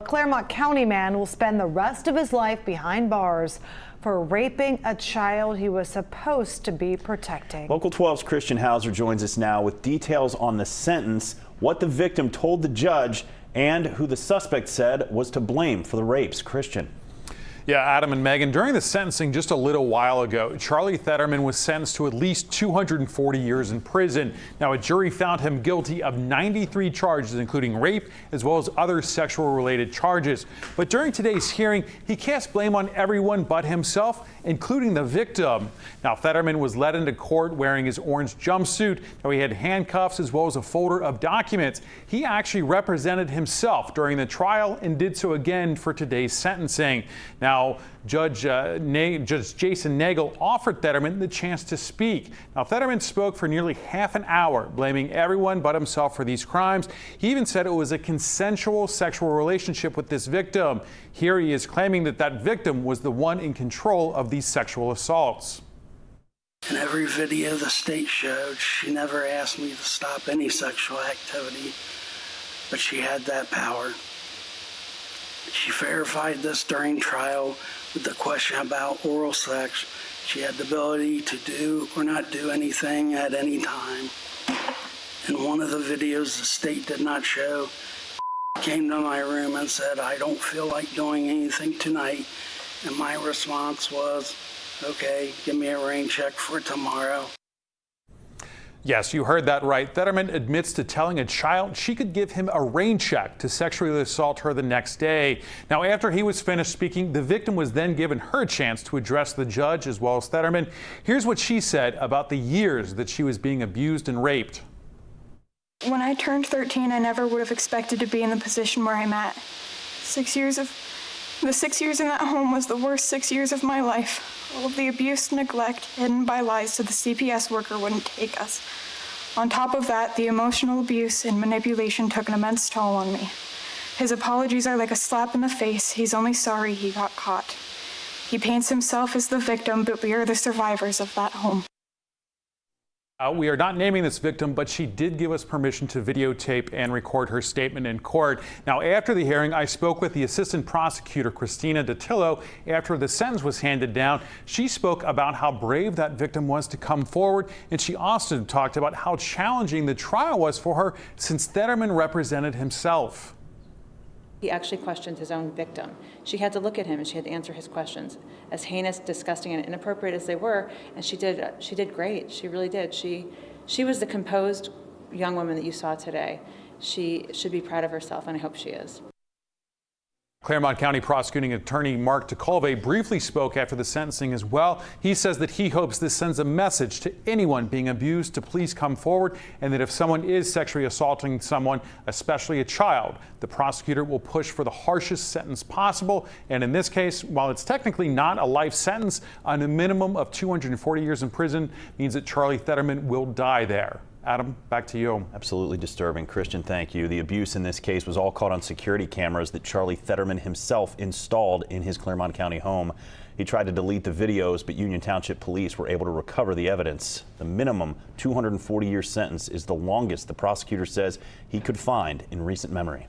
Clermont County man will spend the rest of his life behind bars for raping a child he was supposed to be protecting. Local 12's Christian Hauser joins us now with details on the sentence, what the victim told the judge, and who the suspect said was to blame for the rapes. Christian. Yeah, Adam and Megan, during the sentencing just a little while ago, Charlie Theaderman was sentenced to at least 240 years in prison. Now, a jury found him guilty of 93 charges, including rape, as well as other sexual-related charges. But during today's hearing, he cast blame on everyone but himself, including the victim. Now, Theaderman was led into court wearing his orange jumpsuit. Now, he had handcuffs as well as a folder of documents. He actually represented himself during the trial and did so again for today's sentencing. Now, Judge Jason Nagel offered Theaderman the chance to speak. Now, Theaderman spoke for nearly half an hour, blaming everyone but himself for these crimes. He even said it was a consensual sexual relationship with this victim. Here he is claiming that that victim was the one in control of these sexual assaults. In every video the state showed, she never asked me to stop any sexual activity, but she had that power. She verified this during trial with the question about oral sex. She had the ability to do or not do anything at any time. In one of the videos the state did not show, came to my room and said, "I don't feel like doing anything tonight." And my response was, "Okay, give me a rain check for tomorrow." Yes, you heard that right. Theaderman admits to telling a child she could give him a rain check to sexually assault her the next day. Now, after he was finished speaking, the victim was then given her chance to address the judge as well as Theaderman. Here's what she said about the years that she was being abused and raped. When I turned 13, I never would have expected to be in the position where I'm at. The 6 years in that home was the worst 6 years of my life. All of the abuse and neglect hidden by lies so the CPS worker wouldn't take us. On top of that, the emotional abuse and manipulation took an immense toll on me. His apologies are like a slap in the face. He's only sorry he got caught. He paints himself as the victim, but we are the survivors of that home. We are not naming this victim, but she did give us permission to videotape and record her statement in court. Now, after the hearing, I spoke with the assistant prosecutor, Christina DeTillo, after the sentence was handed down. She spoke about how brave that victim was to come forward, and she also talked about how challenging the trial was for her since Theaderman represented himself. He actually questioned his own victim. She had to look at him and she had to answer his questions, as heinous, disgusting, and inappropriate as they were. And she did great. She really did. She was the composed young woman that you saw today. She should be proud of herself, and I hope she is. Clermont County Prosecuting Attorney Mark DeColve briefly spoke after the sentencing as well. He says that he hopes this sends a message to anyone being abused to please come forward, and that if someone is sexually assaulting someone, especially a child, the prosecutor will push for the harshest sentence possible. And in this case, while it's technically not a life sentence, on a minimum of 240 years in prison means that Charlie Theaderman will die there. Adam, back to you. Absolutely disturbing. Christian, thank you. The abuse in this case was all caught on security cameras that Charlie Theaderman himself installed in his Clermont County home. He tried to delete the videos, but Union Township police were able to recover the evidence. The minimum 240-year sentence is the longest the prosecutor says he could find in recent memory.